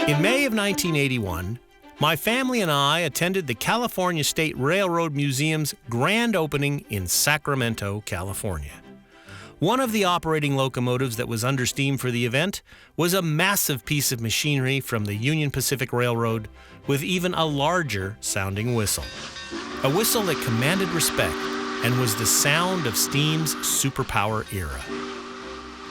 In May of 1981, my family and I attended the California State Railroad Museum's grand opening in Sacramento, California. One of the operating locomotives that was under steam for the event was a massive piece of machinery from the Union Pacific Railroad with even a larger sounding whistle. A whistle that commanded respect and was the sound of steam's superpower era.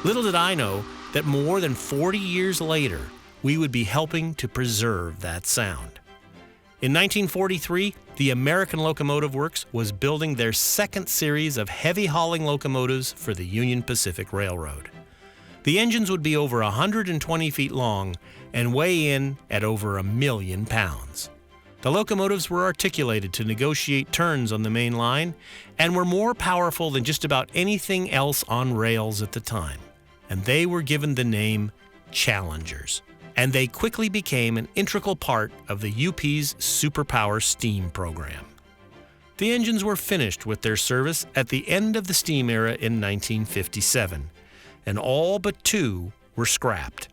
Little did I know that more than 40 years later, we would be helping to preserve that sound. In 1943, the American Locomotive Works was building their second series of heavy hauling locomotives for the Union Pacific Railroad. The engines would be over 120 feet long and weigh in at over 1 million pounds. The locomotives were articulated to negotiate turns on the main line and were more powerful than just about anything else on rails at the time. And they were given the name Challengers. And they quickly became an integral part of the UP's Superpower Steam program. The engines were finished with their service at the end of the steam era in 1957, and all but 2 were scrapped.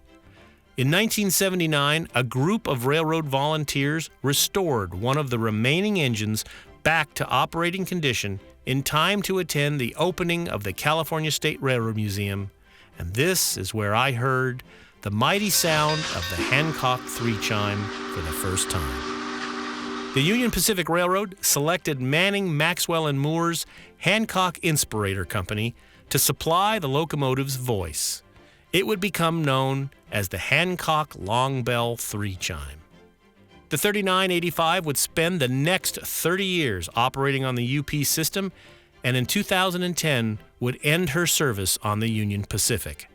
In 1979, a group of railroad volunteers restored one of the remaining engines back to operating condition in time to attend the opening of the California State Railroad Museum, and this is where I heard the mighty sound of the Hancock 3 chime for the first time. The Union Pacific Railroad selected Manning, Maxwell & Moore's Hancock Inspirator Company to supply the locomotive's voice. It would become known as the Hancock Long Bell 3 chime. The 3985 would spend the next 30 years operating on the UP system, and in 2010 would end her service on the Union Pacific.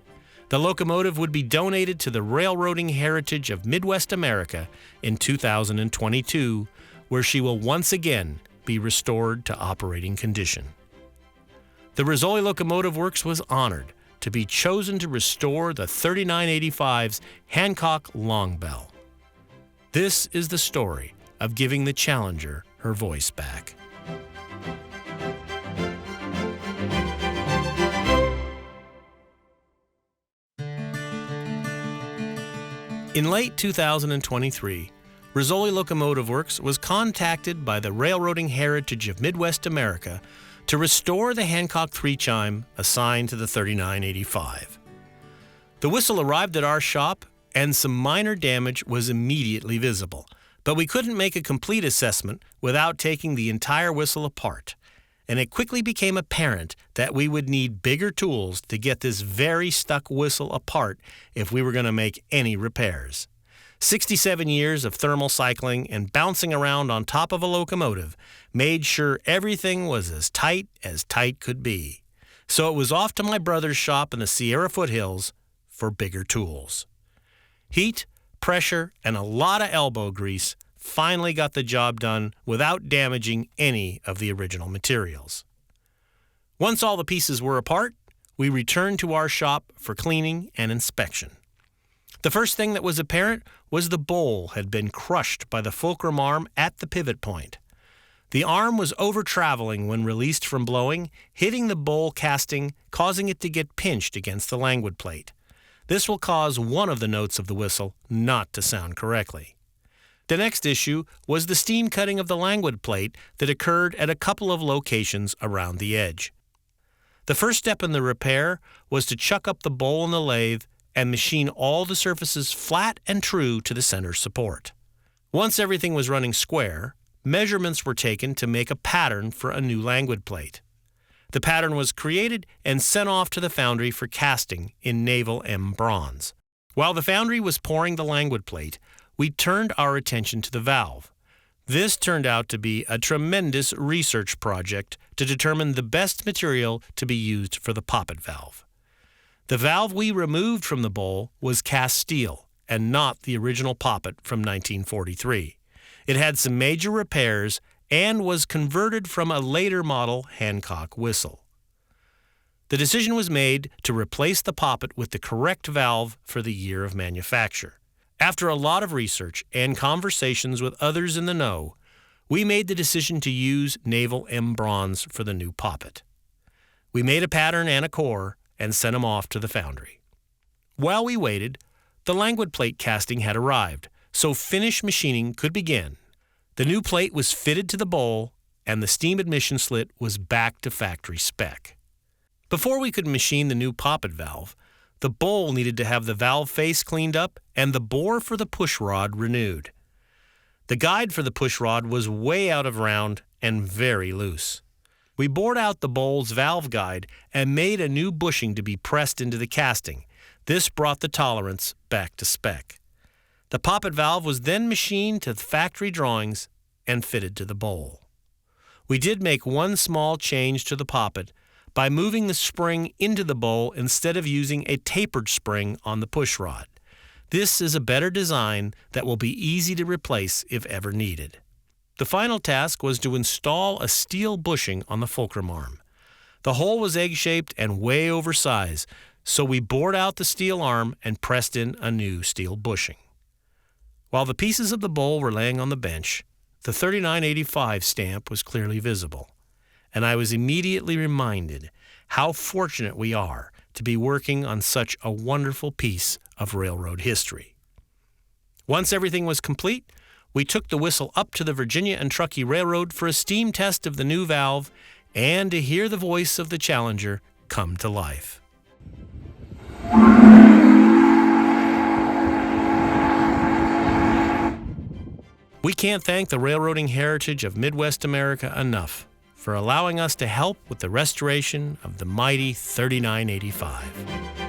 The locomotive would be donated to the Railroading Heritage of Midwest America in 2022, where she will once again be restored to operating condition. The Rizzoli Locomotive Works was honored to be chosen to restore the 3985's Hancock Long Bell. This is the story of giving the Challenger her voice back. In late 2023, Rizzoli Locomotive Works was contacted by the Railroading Heritage of Midwest America to restore the Hancock 3 chime assigned to the 3985. The whistle arrived at our shop and some minor damage was immediately visible, but we couldn't make a complete assessment without taking the entire whistle apart, and it quickly became apparent that we would need bigger tools to get this very stuck whistle apart if we were going to make any repairs. 67 years of thermal cycling and bouncing around on top of a locomotive made sure everything was as tight could be. So it was off to my brother's shop in the Sierra foothills for bigger tools. Heat, pressure, and a lot of elbow grease finally got the job done without damaging any of the original materials. Once all the pieces were apart, we returned to our shop for cleaning and inspection. The first thing that was apparent was the bowl had been crushed by the fulcrum arm at the pivot point. The arm was over-traveling when released from blowing, hitting the bowl casting, causing it to get pinched against the languid plate. This will cause one of the notes of the whistle not to sound correctly. The next issue was the steam cutting of the languid plate that occurred at a couple of locations around the edge. The first step in the repair was to chuck up the bowl in the lathe and machine all the surfaces flat and true to the center support. Once everything was running square, measurements were taken to make a pattern for a new languid plate. The pattern was created and sent off to the foundry for casting in naval M bronze. While the foundry was pouring the languid plate, we turned our attention to the valve. This turned out to be a tremendous research project to determine the best material to be used for the poppet valve. The valve we removed from the bowl was cast steel and not the original poppet from 1943. It had some major repairs and was converted from a later model Hancock whistle. The decision was made to replace the poppet with the correct valve for the year of manufacture. After a lot of research and conversations with others in the know, we made the decision to use naval M bronze for the new poppet. We made a pattern and a core and sent them off to the foundry. While we waited, the languid plate casting had arrived, so finish machining could begin. The new plate was fitted to the bowl, and the steam admission slit was back to factory spec. Before we could machine the new poppet valve, the bowl needed to have the valve face cleaned up and the bore for the push rod renewed. The guide for the push rod was way out of round and very loose. We bored out the bowl's valve guide and made a new bushing to be pressed into the casting. This brought the tolerance back to spec. The poppet valve was then machined to factory drawings and fitted to the bowl. We did make one small change to the poppet by moving the spring into the bowl instead of using a tapered spring on the push rod. This is a better design that will be easy to replace if ever needed. The final task was to install a steel bushing on the fulcrum arm. The hole was egg-shaped and way oversized, so we bored out the steel arm and pressed in a new steel bushing. While the pieces of the bowl were laying on the bench, the 3985 stamp was clearly visible, and I was immediately reminded how fortunate we are to be working on such a wonderful piece of railroad history. Once everything was complete, we took the whistle up to the Virginia and Truckee Railroad for a steam test of the new valve and to hear the voice of the Challenger come to life. We can't thank the railroading heritage of Midwest America enough for allowing us to help with the restoration of the mighty 3985.